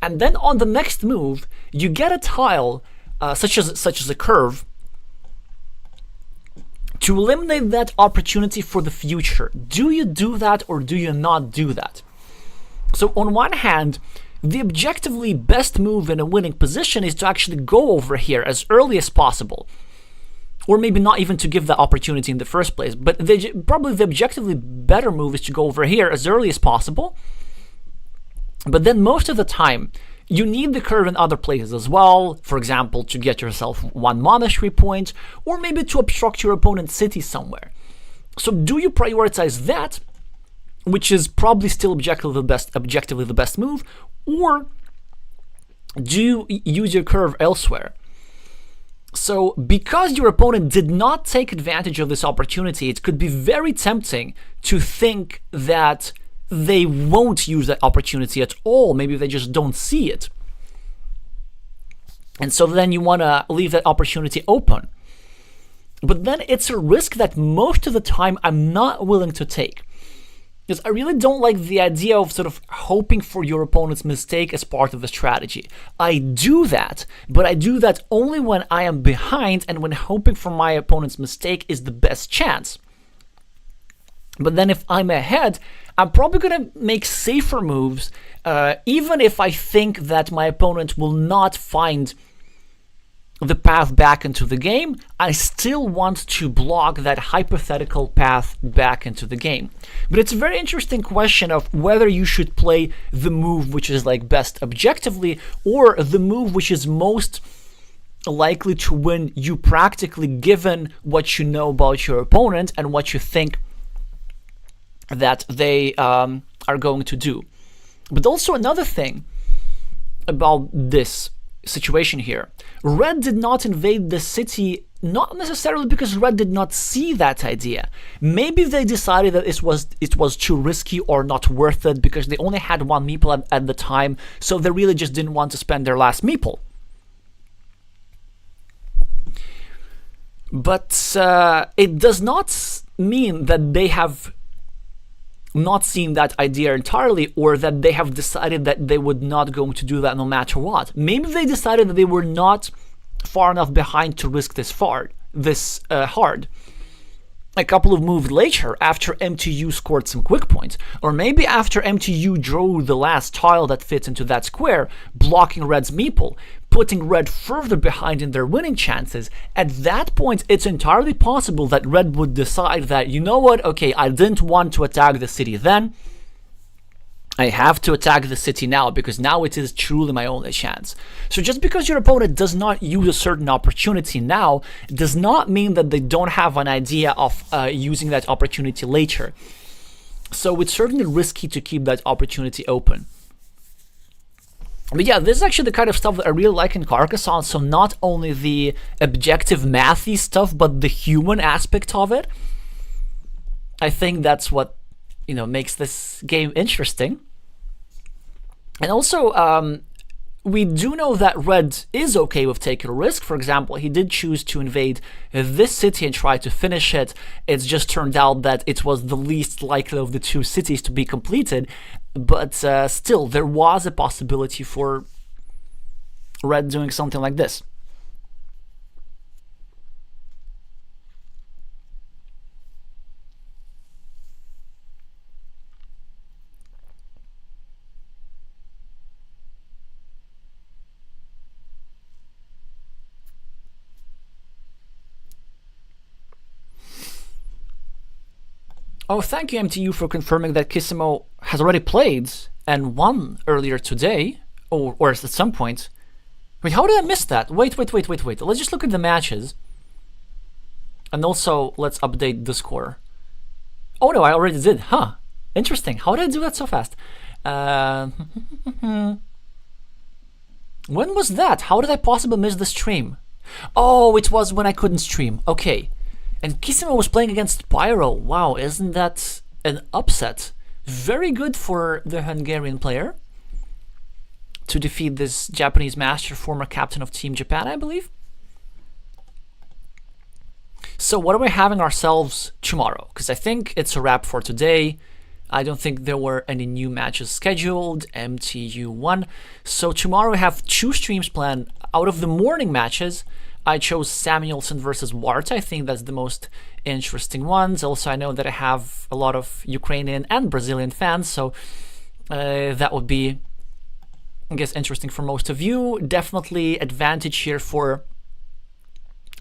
and then on the next move, you get a tile such as a curve to eliminate that opportunity for the future. Do you do that or do you not do that? So on one hand, the objectively best move in a winning position is to actually go over here as early as possible. Or maybe not even to give that opportunity in the first place, but probably the objectively better move is to go over here as early as possible. But then most of the time, you need the curve in other places as well, for example, to get yourself 1 monastery point, or maybe to obstruct your opponent's city somewhere. So do you prioritize that, which is probably still objectively the best move, or do you use your curve elsewhere? So because your opponent did not take advantage of this opportunity, it could be very tempting to think that they won't use that opportunity at all. Maybe they just don't see it. And so then you want to leave that opportunity open. But then it's a risk that most of the time I'm not willing to take. Because I really don't like the idea of sort of hoping for your opponent's mistake as part of the strategy. I do that, but I do that only when I am behind and when hoping for my opponent's mistake is the best chance. But then if I'm ahead, I'm probably going to make safer moves, even if I think that my opponent will not find the path back into the game. I still want to block that hypothetical path back into the game. But it's a very interesting question of whether you should play the move which is like best objectively, or the move which is most likely to win you practically, given what you know about your opponent and what you think that they are going to do. But also another thing about this situation here. Red did not invade the city, not necessarily because Red did not see that idea. Maybe they decided that it was too risky or not worth it because they only had one meeple at the time, so they really just didn't want to spend their last meeple. But it does not mean that they have not seen that idea entirely, or that they have decided that they would not going to do that no matter what. Maybe they decided that they were not far enough behind to risk this hard. A couple of moves later, after mtu scored some quick points, or maybe after mtu drew the last tile that fits into that square, blocking Red's meeple, putting Red further behind in their winning chances. At that point, it's entirely possible that Red would decide that, you know what, okay, I didn't want to attack the city then, I have to attack the city now, because now it is truly my only chance. So just because your opponent does not use a certain opportunity now, does not mean that they don't have an idea of using that opportunity later. So it's certainly risky to keep that opportunity open. But yeah, this is actually the kind of stuff that I really like in Carcassonne. So not only the objective mathy stuff, but the human aspect of it. I think that's what, you know, makes this game interesting. And also, we do know that Red is okay with taking a risk. For example, he did choose to invade this city and try to finish it. It's just turned out that it was the least likely of the two cities to be completed. But still, there was a possibility for Red doing something like this. Oh, thank you, MTU, for confirming that Kissimo has already played and won earlier today, or at some point. Wait, how did I miss that? Wait. Let's just look at the matches. And also, let's update the score. Oh no, I already did. Huh. Interesting. How did I do that so fast? When was that? How did I possibly miss the stream? Oh, it was when I couldn't stream. Okay. And Kissimo was playing against Pyro. Wow, isn't that an upset? Very good for the Hungarian player to defeat this Japanese master, former captain of Team Japan, I believe. So what are we having ourselves tomorrow? Because I think it's a wrap for today. I don't think there were any new matches scheduled. MTU won. So tomorrow we have 2 streams planned. Out of the morning matches, I chose Samuelson versus Warta. I think that's the most interesting ones. Also, I know that I have a lot of Ukrainian and Brazilian fans, so that would be, I guess, interesting for most of you. Definitely advantage here for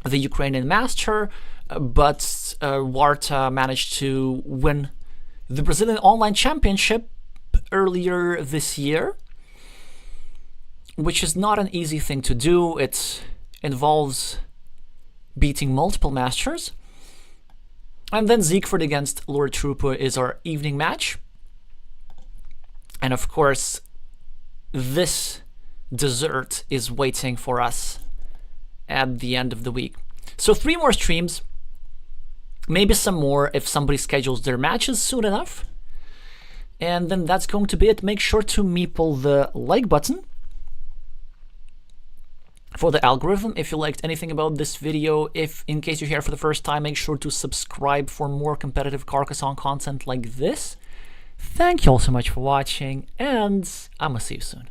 the Ukrainian master, but Warta managed to win the Brazilian Online Championship earlier this year, which is not an easy thing to do. It involves beating multiple masters. And then Siegfried against Lord Trooper is our evening match. And of course, this dessert is waiting for us at the end of the week. So 3 more streams, maybe some more if somebody schedules their matches soon enough. And then that's going to be it. Make sure to meeple the like button for the algorithm if you liked anything about this video. If in case you're here for the first time, make sure to subscribe for more competitive Carcassonne content like this. Thank you all so much for watching, and I'm gonna see you soon.